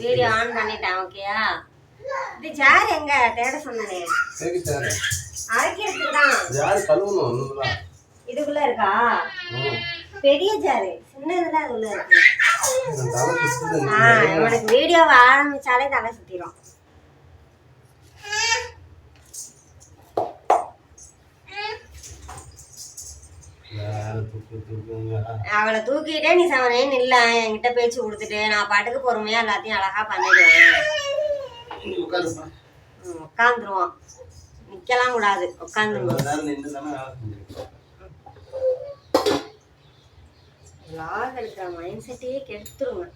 Video on பண்ணிட்டேன். ஓகேயா? இது ஜார் எங்க தேட சொன்னனே? அரைக்கிறதுக்கு தான். ஜார் கழுவணும் ஒண்ணுல. இதுக்குள்ள இருக்கா? பெரிய ஜார். சின்னதுல அதுல இருக்கு. உனக்கு வீடியோ ஆரம்பிச்சாலே தலை சுத்திரும். அவளை தூக்கிட்டே நீ சவனேன்னு இல்ல என்கிட்ட பேச்சு கொடுத்துட்டு நான் பாட்டுக்கு பொறுமையா எல்லாத்தையும் அழகா பண்ணிடுவேன். உட்காந்துருவான், நிக்கலாம் கூடாது, உட்காந்துருவான். லாக் எடுக்கிற மைண்ட் செட்டையே கெடுத்துருவேன்.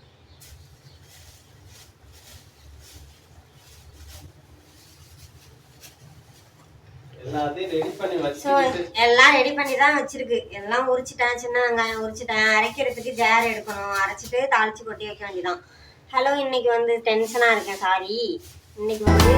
எல்லாம் ரெடி பண்ணி தான் வச்சிருக்கு. எல்லாம் உரிச்சிட்டேன், சின்ன வெங்காயம் உரிச்சிட்டேன். அரைக்கிறதுக்கு ஜார் எடுக்கணும், அரைச்சிட்டு தாளிச்சு கொட்டி வைக்க வேண்டியதான். ஹலோ, இன்னைக்கு வந்து டென்ஷனா இருக்கேன், சாரி. இன்னைக்கு வந்து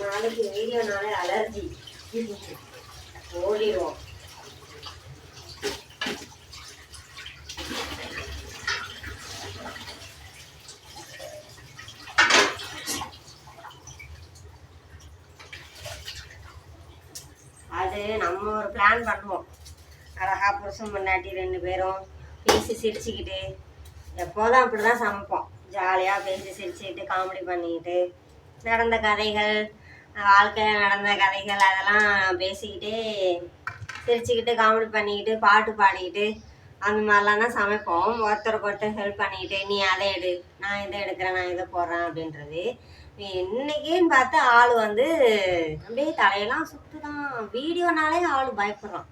நாளைக்கு வீடியோனாலே அலர்ஜி ஓடிடுவோம். அது நம்ம ஒரு பிளான் பண்ணுவோம். அழகா புருஷன் முன்னாடி 2 பேரும் பேசி சிரிச்சுக்கிட்டு, எப்போதும் அப்படிதான் சமைப்போம். ஜாலியாக பேசி சிரிச்சுக்கிட்டு காமெடி பண்ணிக்கிட்டு நடந்த கதைகள், வாழ்க்கையில் நடந்த கதைகள் அதெல்லாம் பேசிக்கிட்டே சிரிச்சுக்கிட்டு காமெடி பண்ணிக்கிட்டு பாட்டு பாடிக்கிட்டு அந்த மாதிரிலாம் தான் சமைப்போம். ஒருத்தருக்கு ஒருத்தர் ஹெல்ப் பண்ணிக்கிட்டு, நீ அதை எடு, நான் இதை எடுக்கிறேன், நான் இதை போடுறேன் அப்படின்றது. இன்னைக்குன்னு பார்த்து ஆள் வந்து அப்படியே தலையெல்லாம் சுற்றுதான். வீடியோனாலே ஆள் பயப்படுறான்,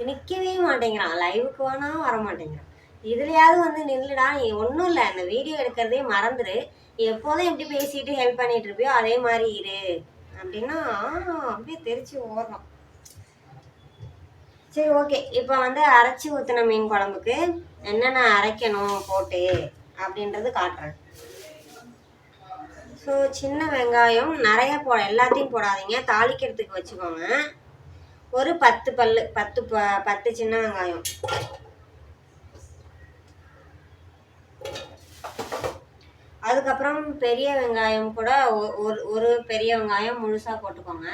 நிற்கவே மாட்டேங்கிறான், லைவுக்கு வேணால் வர மாட்டேங்கிறான். இதுலையாவது வந்து நில்லுடா, நீ ஒன்றும் இல்லை, அந்த வீடியோ எடுக்கிறதே மறந்துடு, எப்போதும் எப்படி பேசிட்டு ஹெல்ப் பண்ணிட்டு இருப்பியோ அதே மாதிரி இரு அப்படின்னா அப்படியே தெரிச்சு ஓடுறோம். சரி, ஓகே. இப்போ வந்து அரைச்சி ஊற்றின மீன் குழம்புக்கு என்னென்ன அரைக்கணும் போட்டு அப்படின்றது காட்டுறேன். ஸோ சின்ன வெங்காயம் நிறைய எல்லாத்தையும் போடாதீங்க, தாளிக்கிறதுக்கு வச்சுக்கோங்க. ஒரு 10 பல்லு 10 சின்ன வெங்காயம். அதுக்கப்புறம் பெரிய வெங்காயம் கூட ஒரு பெரிய வெங்காயம் முழுசா போட்டுக்கோங்க.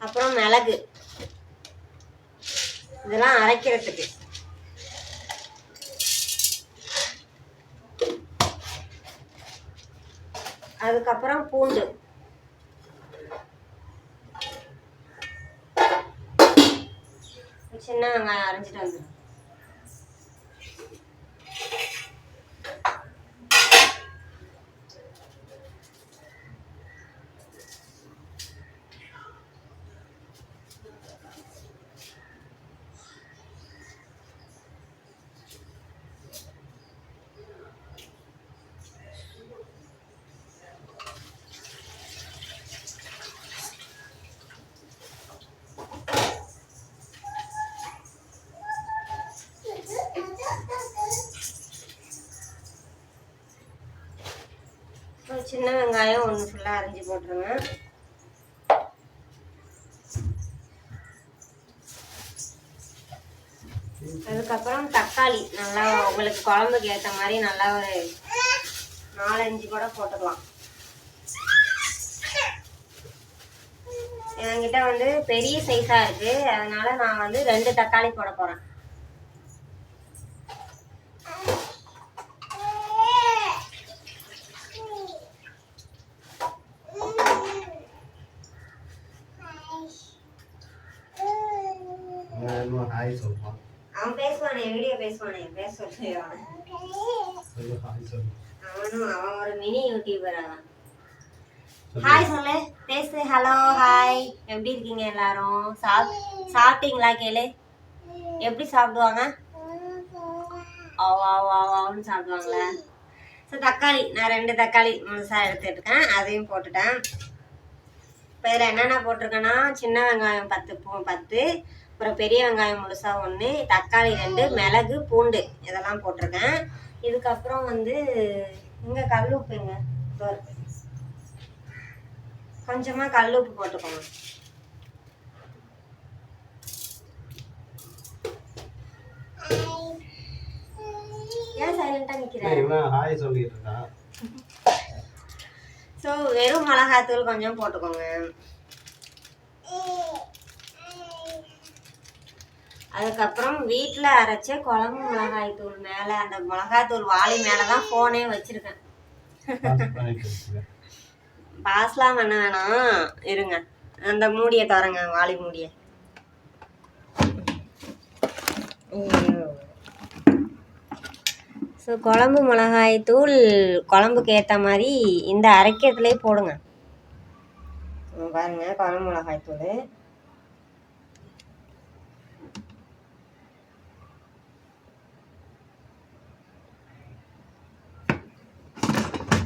அப்புறம் மிளகு, இதெல்லாம் அரைக்கிறதுக்கு. அதுக்கப்புறம் பூண்டு, சின்ன வெங்காயம் அரைஞ்சிட்டு வந்துடும். சின்ன வெங்காயம் ஒன்று ஃபுல்லாக அரைஞ்சி போட்டுருங்க. அதுக்கப்புறம் தக்காளி நல்லா உங்களுக்கு குழம்புக்கு ஏற்ற மாதிரி நல்லா ஒரு 4-5 கூட போட்டுக்கலாம். என்கிட்ட வந்து பெரிய சைஸாக இருக்குது, அதனால நான் வந்து 2 தக்காளி போட போகிறேன். அவன் பேசுவானே, வீடியோ பேசுவானே, பேச சொல்லுவான். அவன் ஒரு மினி யூடியூபர். அவன் ஹாய் சொல்லு, பேசு. ஹலோ, ஹாய், எப்படி இருக்கீங்க எல்லாரும்? சாப்பிட்டீங்களா? கேளு. எப்படி சாப்பிடுவாங்க? ஆவான்னு சாப்பிடுவாங்களே. ஸோ தக்காளி நான் 2 தக்காளி முழுசாக எடுத்துருக்கேன், அதையும் போட்டுட்டேன். இப்போ இதில் என்னென்ன போட்டிருக்கேன்னா, சின்ன வெங்காயம் 10, அப்புறம் பெரிய வெங்காயம் முழுசாக 1, தக்காளி 2, மிளகு, பூண்டு இதெல்லாம் போட்டிருக்கேன். இதுக்கப்புறம் வந்து இங்கே கல் உப்புங்க, கொஞ்சமாக கல் உப்பு போட்டுக்கோங்க. ஏன் சைலண்டா நிக்கிறேன்? ஸோ வெறும் மிளகாத்தூள் கொஞ்சம் போட்டுக்கோங்க. அதுக்கப்புறம் வீட்டில் அரைச்ச குழம்பு மிளகாய் தூள் மேலே, அந்த மிளகாத்தூள் வாளி மேலே தான் ஃபோனே வச்சுருக்கேன். பாஸ்லாம் பண்ண வேணாம், இருங்க, அந்த மூடியை தரங்க, வாளி மூடியை. ஸோ குழம்பு மிளகாய் தூள் குழம்புக்கு ஏற்ற மாதிரி இந்த அரைக்கிறதுலே போடுங்க. பாருங்க, குழம்பு மிளகாய் தூள்.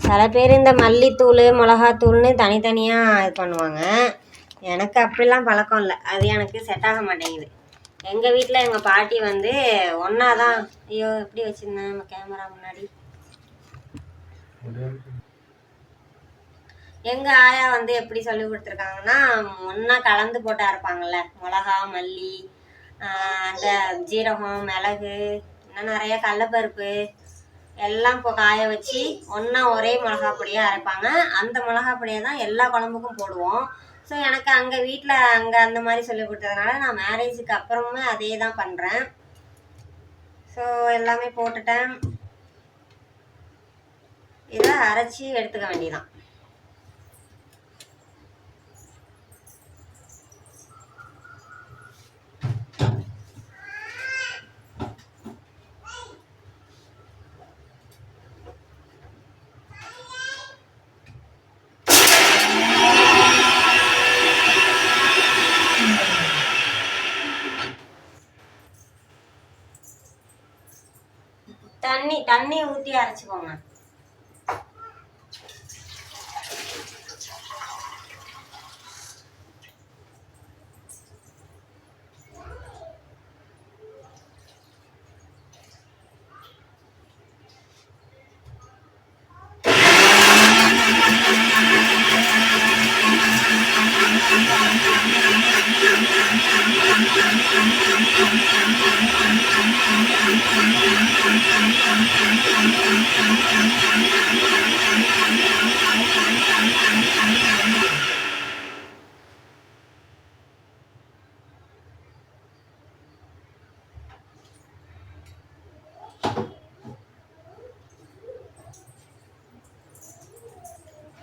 சில பேர் இந்த மல்லித்தூள் மிளகாத்தூள்னு தனித்தனியாக இது பண்ணுவாங்க. எனக்கு அப்படிலாம் பழக்கம் இல்லை, அது எனக்கு செட் ஆக மாட்டேங்குது. எங்கள் வீட்டில் எங்கள் பாட்டி வந்து ஒன்றா தான், ஐயோ எப்படி வச்சுருந்தேன் நம்ம கேமரா முன்னாடி, எங்கள் ஆயா வந்து எப்படி சொல்லி கொடுத்துருக்காங்கன்னா, ஒன்றா கலந்து போட்டு அரைப்பாங்கள்ல, மிளகா, மல்லி, அந்த ஜீரகம், மிளகு, இன்னும் நிறைய கடலப்பருப்பு எல்லாம் இப்போ காய வச்சு ஒன்றா ஒரே மிளகா பொடியாக அரைப்பாங்க. அந்த மிளகா பொடியை தான் எல்லா குழம்புக்கும் போடுவோம். ஸோ எனக்கு அங்கே வீட்டில் அங்கே அந்த மாதிரி சொல்லி கொடுத்ததுனால நான் மேரேஜுக்கு அப்புறமே அதே தான் பண்ணுறேன். ஸோ எல்லாமே போட்டுட்டேன், இதை அரைச்சி எடுத்துக்க வேண்டியதான். தண்ணி ஊற்றி அரைச்சிக்கோங்க.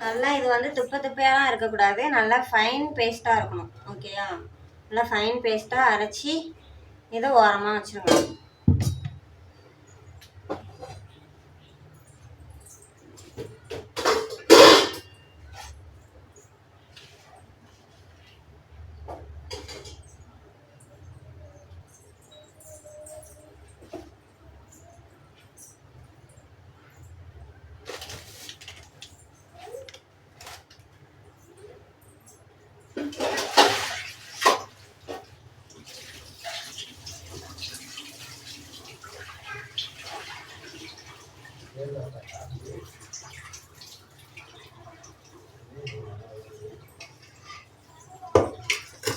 நல்லா இது வந்து துப்பையாலாம் இருக்கக்கூடாது, நல்லா ஃபைன் பேஸ்ட்டாக இருக்கணும். ஓகேயா? நல்லா ஃபைன் பேஸ்ட்டாக அரைச்சி இதை ஓரமாக வச்சுருங்க.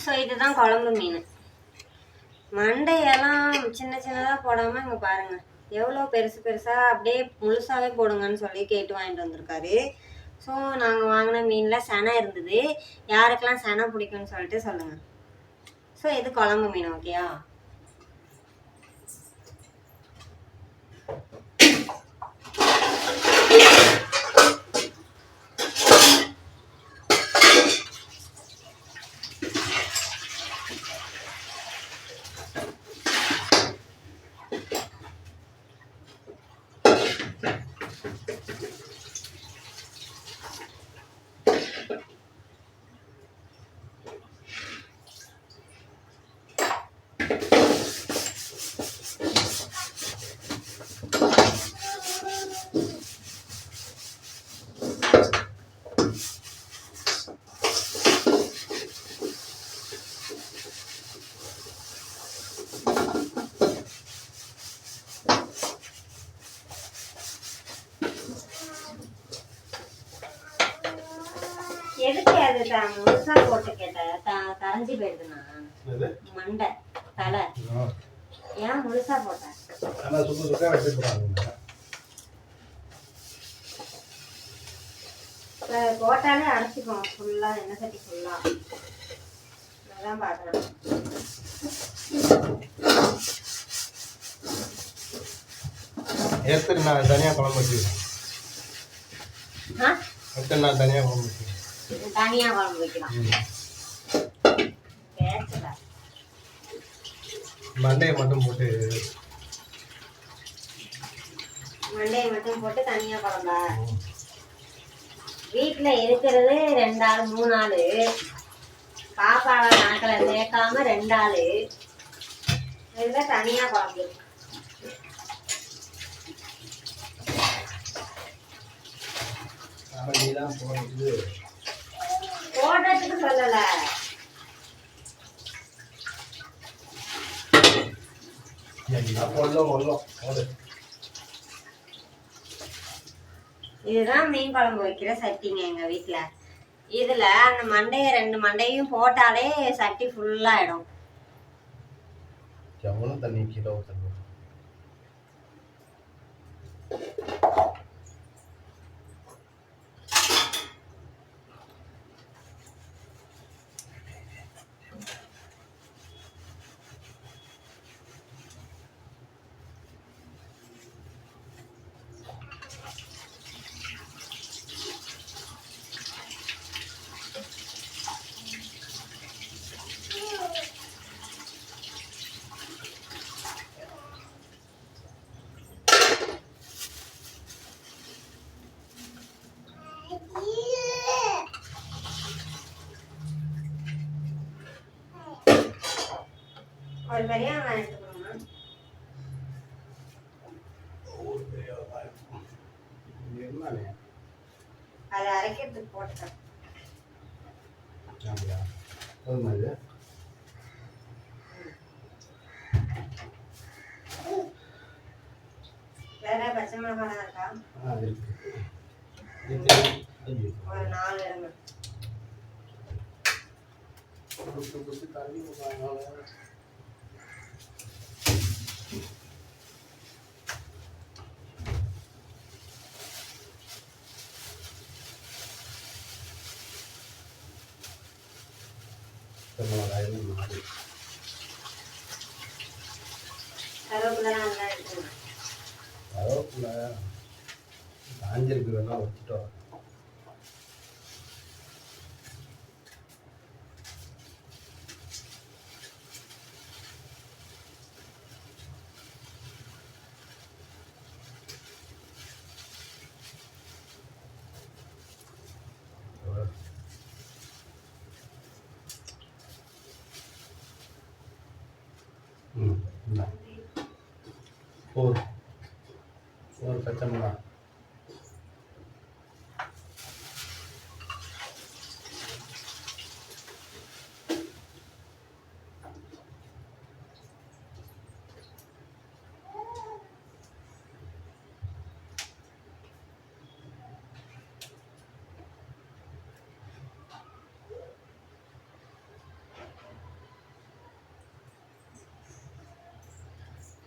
ஸோ இதுதான் குழம்பு மீன். மண்டையெல்லாம் சின்ன சின்னதாக போடாமல் இங்கே பாருங்கள் எவ்வளோ பெருசு பெருசாக அப்படியே முழுசாகவே போடுங்கன்னு சொல்லி கேட்டு வாங்கிட்டு வந்திருக்காரு. ஸோ நாங்கள் வாங்கின மீனில் செனை இருந்தது. யாருக்கெல்லாம் செனை பிடிக்கும்னு சொல்லிட்டு சொல்லுங்கள். ஸோ இது குழம்பு மீன். ஓகேயா? எதுக்கு அது முழுசா போட்டு கேட்டேன், கரைஞ்சி போயிடுதுண்ணா மண்டை தலை. ஏன் முழுசா போட்டேன்? போட்டாலே அடைச்சிக்கும் ஃபுல்லா, எண்ணெய் சட்டி ஃபுல்லா. அதான் பார்க்குறேன். எத்தனை நாள் தனியா குழம்பு வச்சுக்கிறேன். எத்தனை நாள் தனியா குழம்பு வச்சுக்கிறேன். தனியா குழம்பு வைக்கலாம். மண்டையை மட்டும் போட்டு தனியா குழம்பா? வீட்டுல இருக்கிறது 2 ஆள் 3 ஆளு, பாப்பாவை கணக்கில் சேர்க்காம 2 ஆளு. இதுல தனியா குழம்பு. போடுறதுக்கு சொல்லல, இதுதான் மீன் குழம்பு வைக்கிற சட்டிங்க எங்க வீட்டுல. இதுல அந்த மண்டைய 2 மண்டையும் போட்டாலே சட்டி ஃபுல்லாயிடும். தண்ணி கீழே ஊற்றணும். ஒரு பெரிய வெங்காயம் எடுத்துக்கணுமா? அதை அரைக்கிறதுக்கு போட்டுட்டேன். வேற பச்சை மிளகாய் இருக்கா? ஒரு 4 எடுங்க. கருவேப்பிலை காஞ்சிருக்கு, வேணா வச்சுட்டோம். ஒரு பச்சை மிளகா.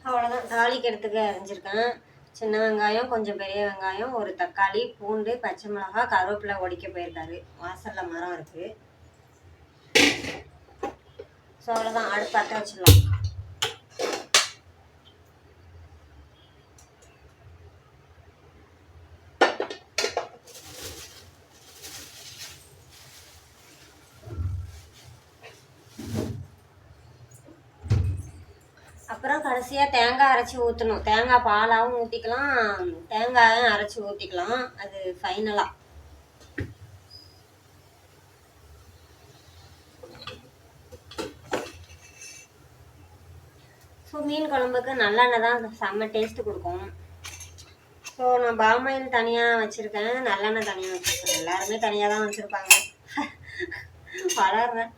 அவ்வளோதான். தாளிக்கிறதுக்கு அரைஞ்சிருக்கேன். சின்ன வெங்காயம், கொஞ்சம் பெரிய வெங்காயம், ஒரு தக்காளி, பூண்டு, பச்சை மிளகா, கருவேப்பிலை ஒடிக்க போயிருக்காரு. வாசலில் மரம் இருக்குது. ஸோ அவ்வளோதான். அடுப்பு பற்ற வச்சிடலாம். அப்புறம் கடைசியாக தேங்காய் அரைச்சி ஊற்றணும். தேங்காய் பாலாகவும் ஊற்றிக்கலாம், தேங்காயும் அரைச்சி ஊற்றிக்கலாம். அது ஃபைனலாக. ஸோ மீன் குழம்புக்கு நல்லெண்ணெய் தான் செம்ம டேஸ்ட்டு கொடுக்கும். ஸோ நான் பாமாயில் தனியாக வச்சுருக்கேன், நல்லெண்ணெய் தனியாக வச்சுருக்கேன். எல்லாருமே தனியாக தான் வச்சுருப்பாங்க. வளர்றேன்.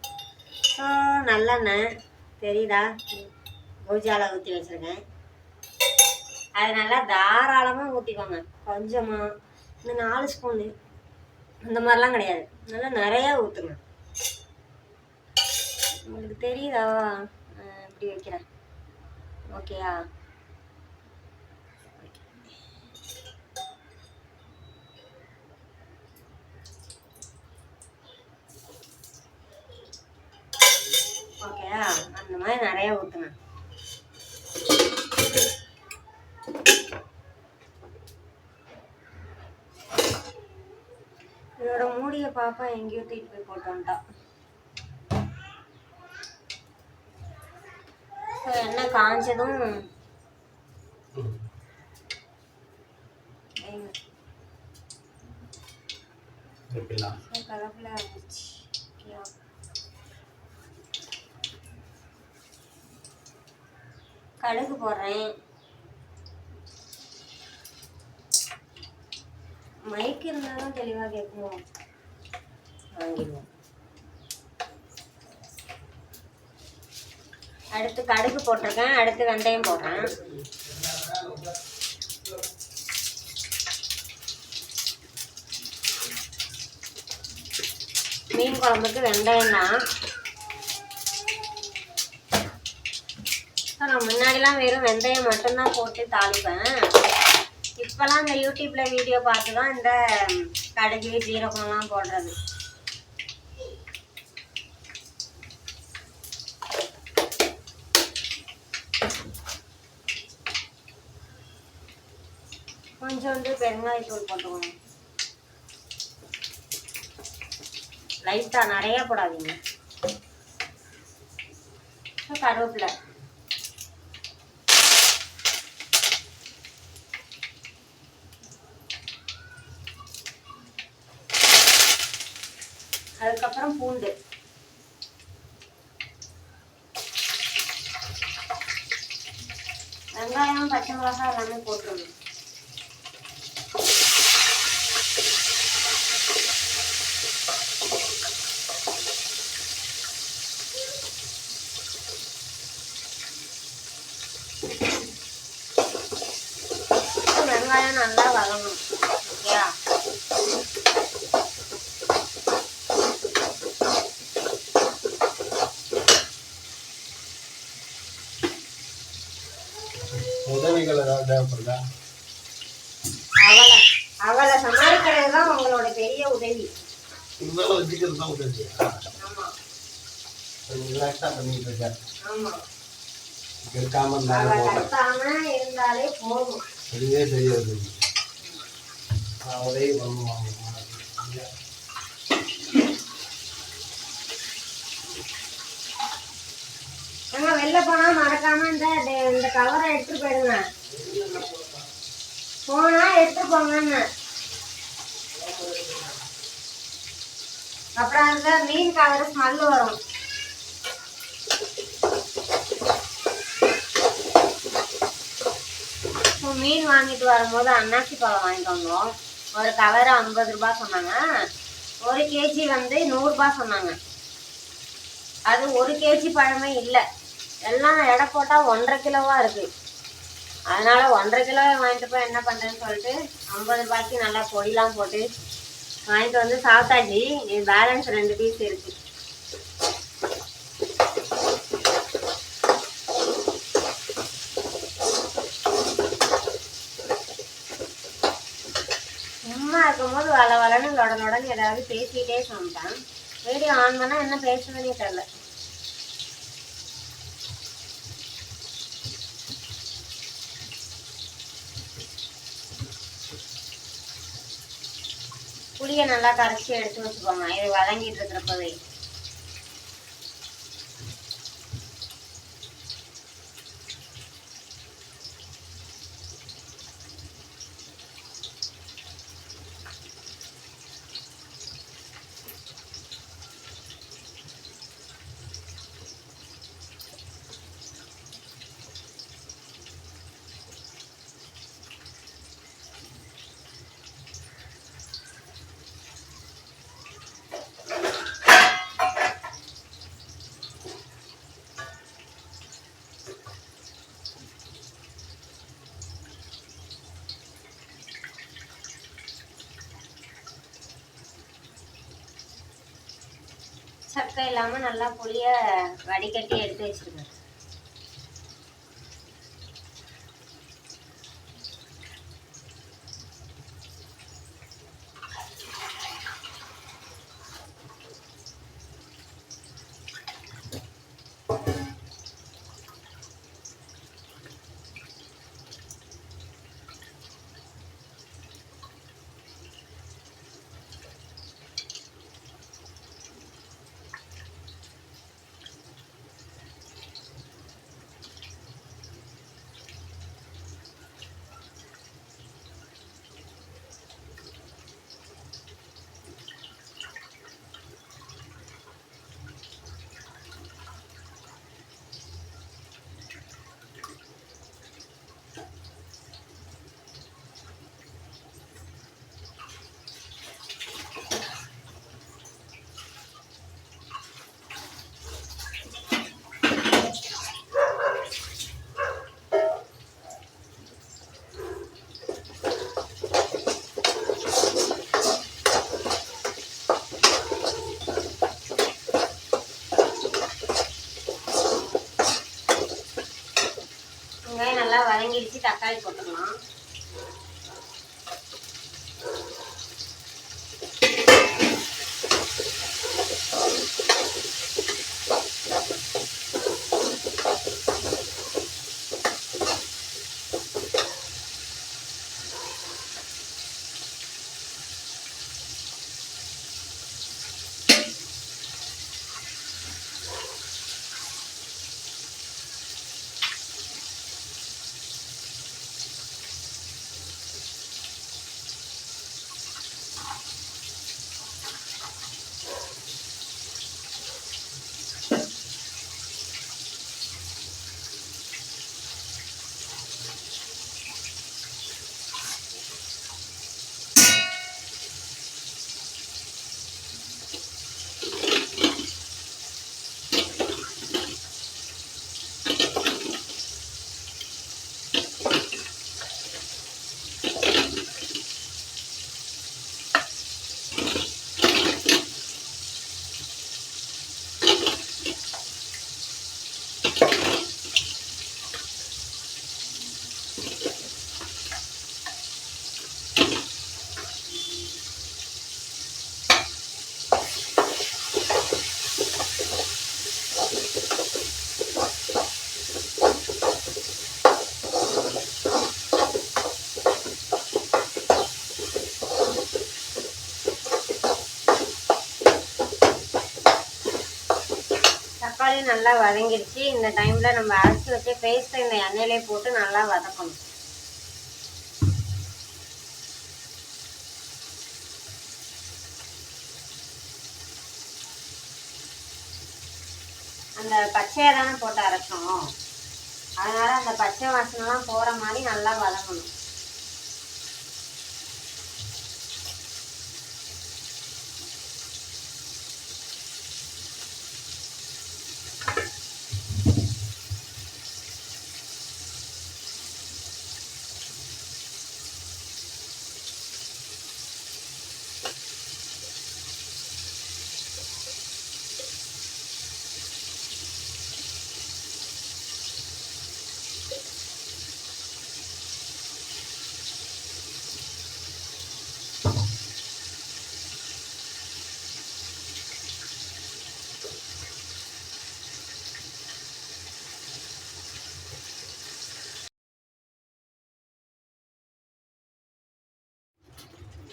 ஸோ நல்லெண்ணெய் தெரியுதா, பூஜாவில் ஊற்றி வச்சுருக்கேன். அது நல்லா தாராளமாக ஊற்றிக்கோங்க. கொஞ்சமாக இந்த 4 ஸ்பூனு அந்த மாதிரிலாம் கிடையாது, நல்லா நிறையா ஊற்றுங்க. உங்களுக்கு தெரியுதா இப்படி வைக்கிறேன்? ஓகேயா? ஓகேயா? அந்த மாதிரி நிறையா ஊற்றுங்க. இதோட மூடிய பாப்பா எங்கேயோ தூக்கிட்டு போய் போட்டு வந்துட்டா. ஸோ எண்ணெய் காஞ்சதும் கலப்பில் இருந்துச்சு. கடுகு போடுறேன். மைக் இருந்தாலும் தெளிவாக கேட்கணும். வாங்கிடுவோம். அடுத்து கடுகு போட்டிருக்கேன். அடுத்து வெந்தயம் போடுறேன். மீன் குழம்புக்கு வெந்தயம் தான். நான் முன்னாடிலாம் வெறும் வெந்தயம் மட்டும்தான் போட்டு தாளிப்பேன். இப்போலாம் இந்த யூடியூப்பில் வீடியோ பார்த்து தான் இந்த கடுகு ஜீரகம்லாம் போடுறது. கொஞ்சோண்டு பெருங்காயத்தூள் போட்டுக்கணும். லைட்டாக, நிறையா போடாதீங்க. கருவேப்பிலை, அதுக்கப்புறம் பூண்டு, வெங்காயம், பச்சை மிளகாய் எல்லாமே போட்டுருணும். வெங்காயம் நல்லா வதங்கணும். ஓகேயா? உதவிகள் ஏதாவது தேவைப்படுதா? அவளை சமாளிக்கிறது தான் உங்களோட பெரிய உதவி. இருந்தாலும் வச்சுக்கிறது தான் உதவி. ஆமா, ரிலாக்ஸாக பண்ணிட்டு இருக்கேன். ஆமா, இருக்காம இருந்தாலே போதும். அதுவே பெரிய உதவி. உதவி பண்ணுவாங்க. வெளில போனா மறக்காம இந்த கவரை எடுத்துட்டு போயிடுங்க. போனா எடுத்து போங்கன்னு. அப்புறம் அந்த மீன் கவரு ஸ்மெல் வரும். மீன் வாங்கிட்டு வரும்போது அன்னாசி பழம் வாங்கிட்டு வந்தோம். ஒரு கவர் 50 ரூபா சொன்னாங்க. 1 கேஜி வந்து 100 ரூபா சொன்னாங்க. அது 1 கேஜி பழமே இல்லை, எல்லாம் எடை போட்டால் 1.5 கிலோவா இருக்கு. அதனால 1.5 கிலோ வாங்கிட்டு போய் என்ன பண்ணுறேன்னு சொல்லிட்டு 50 ரூபாய்க்கு நல்லா பொடிலாம் போட்டு வாங்கிட்டு வந்து சாப்பிட்டாச்சு. பேலன்ஸ் 2 பீஸ் இருக்கு. சும்மா இருக்கும்போது வளன்னு லொடன்னு ஏதாவது பேசிக்கிட்டே சொல்லிட்டேன். வீடியோ ஆன் பண்ணால் என்ன பேசுதுன்னே தெரில. புளியை நல்லா கரைச்சி எடுத்து வச்சுக்கோங்க, இது வதங்கிட்டு இருக்கிறப்பவே. சக்கை இல்லாமல் நல்லா புளியை வடிகட்டி எடுத்து வச்சுருக்கேன். வெங்காயம் நல்லா வதங்கிடுச்சு, தக்காளி போட்டுக்கலாம். தக்காளி நல்லா வதங்கிடுச்சு. இந்த டைமில் நம்ம அரைச்சி வச்சு பேஸ்ட்டை இந்த எண்ணெயிலே போட்டு நல்லா வதக்கணும். அந்த பச்சையாக தானே போட்டு அரைச்சோம், அதனால் அந்த பச்சை வாசனைலாம் போகிற மாதிரி நல்லா வதங்கணும்.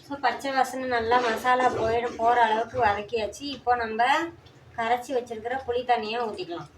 ஸோ பச்சை வாசனை நல்லா மசாலா போகிற அளவுக்கு வதக்கியாச்சு. இப்போ நம்ம கரைச்சி வச்சிருக்கிற புளி தண்ணியை ஊற்றிக்கலாம்.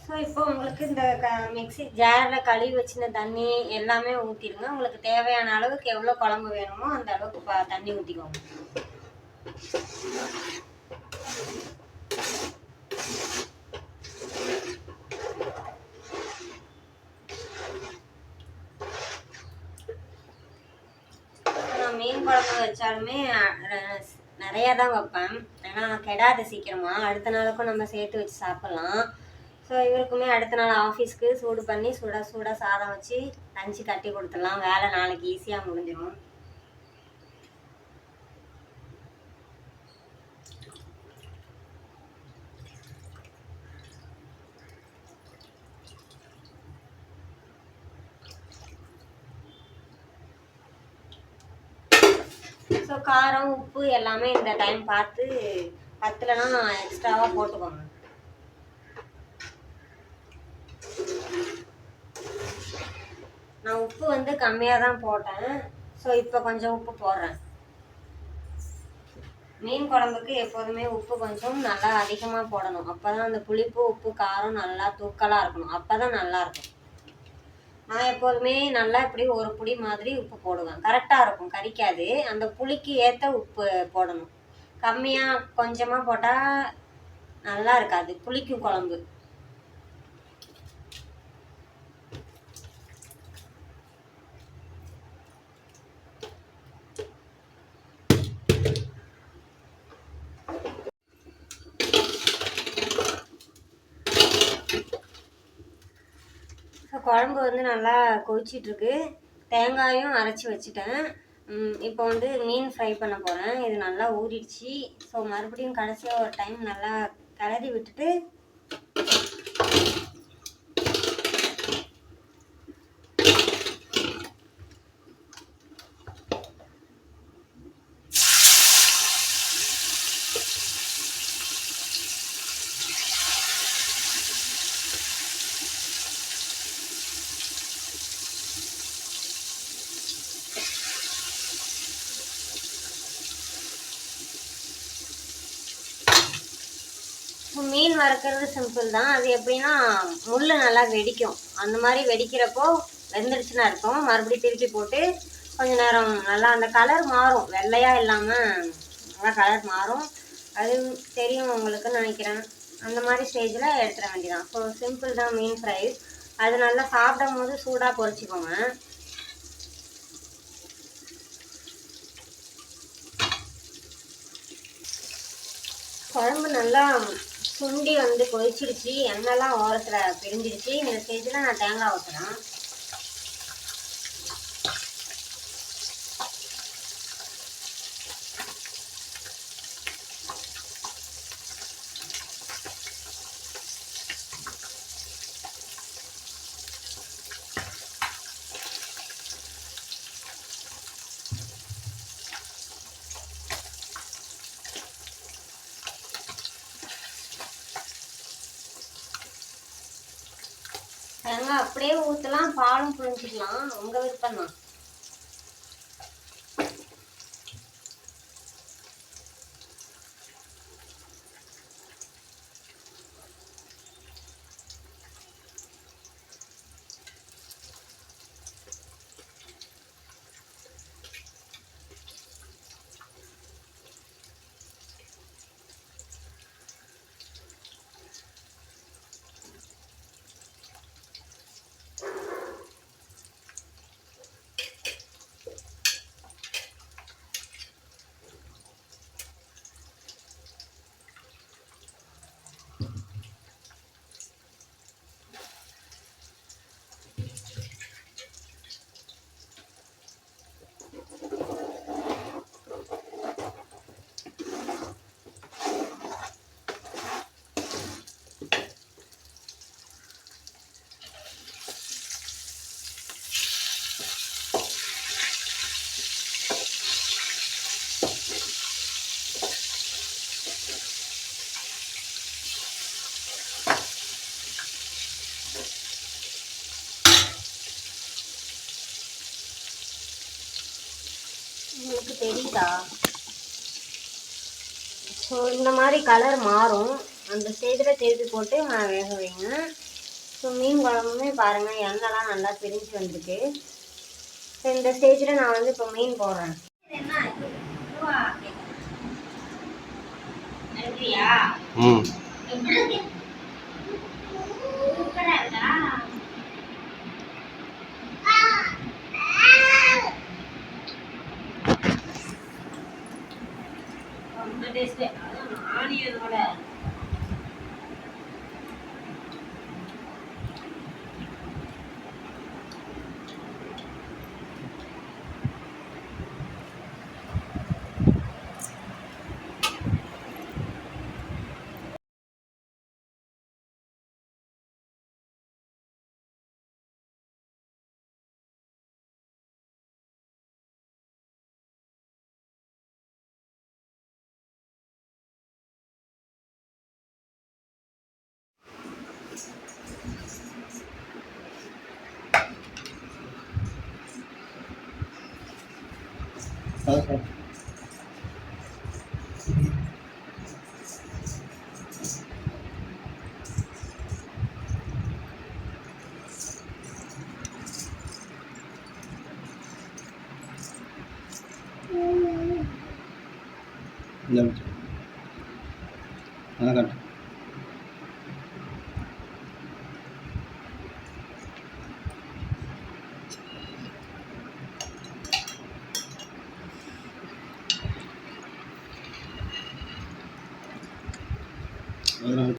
ஸோ இப்போ உங்களுக்கு இந்த மிக்ஸி ஜாரில் கழுவி வச்சிருந்த தண்ணி எல்லாமே ஊற்றிடுங்க. உங்களுக்கு தேவையான அளவுக்கு எவ்வளோ குழம்பு வேணுமோ அந்த அளவுக்கு தண்ணி ஊற்றிக்கோங்க. நான் மீன் குழம்பு வச்சாலுமே நிறையா தான் வைப்பேன். ஏன்னா கெடாது சீக்கிரமாக, அடுத்த நாளுக்கும் நம்ம சேர்த்து வச்சு சாப்பிட்லாம். ஸோ இவருக்குமே அடுத்த நாள் ஆஃபீஸ்க்கு சூடு பண்ணி சூடாக சாதம் வச்சு லஞ்சு கட்டி கொடுத்துடலாம். வேலை நாளைக்கு ஈஸியாக முடிஞ்சிடும். ஸோ காரம் உப்பு எல்லாமே இந்த டைம் பார்த்து பத்துலனா எக்ஸ்ட்ராவாக போட்டுக்கோங்க. நான் உப்பு வந்து கம்மியாக தான் போட்டேன். ஸோ இப்போ கொஞ்சம் உப்பு போடுறேன். மீன் குழம்புக்கு எப்போதுமே உப்பு கொஞ்சம் நல்லா அதிகமாக போடணும். அப்போ தான் அந்த புளிப்பு உப்பு காரம் நல்லா தூக்கலாக இருக்கணும். அப்போ தான் நல்லாயிருக்கும். நான் எப்போதுமே நல்லா இப்படி ஒரு புளி மாதிரி உப்பு போடுவேன். கரெக்டாக இருக்கும், கரிக்காது. அந்த புளிக்கு ஏற்ற உப்பு போடணும். கம்மியாக கொஞ்சமாக போட்டால் நல்லா இருக்காது, புளிக்கும் குழம்பு. குழம்பு வந்து நல்லா கொதிச்சிட்ருக்கு. தேங்காயும் அரைச்சி வச்சுட்டேன். இப்போ வந்து மீன் ஃப்ரை பண்ண போகிறேன். இது நல்லா ஊறிடுச்சு. ஸோ மறுபடியும் கடைசியாக ஒரு டைம் நல்லா கிளறி விட்டுட்டு மீன் வறுக்கிறது சிம்பிள் தான். அது எப்படின்னா முள் நல்லா வெடிக்கும். அந்த மாதிரி வெடிக்கிறப்போ வெந்துடுச்சுன்னா இருக்கும். மறுபடியும் திருப்பி போட்டு கொஞ்சம் நேரம் நல்லா அந்த கலர் மாறும், வெள்ளையாக இல்லாமல் நல்லா கலர் மாறும். அது தெரியும் உங்களுக்குன்னு நினைக்கிறேன். அந்த மாதிரி ஸ்டேஜில் எடுத்துட வேண்டியதான். ஸோ சிம்பிள் தான் மீன் ஃப்ரை. அது நல்லா சாப்பிடும் போது சூடாக பொரிச்சிக்கோங்க. குழம்பு நல்லா சுண்டி வந்து கொதிச்சிருச்சு. எண்ணெய்லாம் ஓரத்தில் பிரிஞ்சிருச்சு. இந்த ஸ்டேஜில் நான் தேங்காய் ஊற்றுறேன். தேங்காய் அப்படியே ஊற்றலாம், பாலும் புழிஞ்சிக்கலாம், உங்கள் விருப்பம் தான். உங்களுக்கு தெரியுதா? ஸோ இந்த மாதிரி கலர் மாறும், அந்த ஸ்டேஜில் திருப்பி போட்டு வேக வைங்க. ஸோ மீன் குழம்புமே பாருங்கள், எண்ணெய்லாம் நல்லா பிரிஞ்சு வந்துருக்கு. ஸோ இந்த ஸ்டேஜில் நான் வந்து இப்போ மீன் போடுறேன். ஆனியனோட அதனால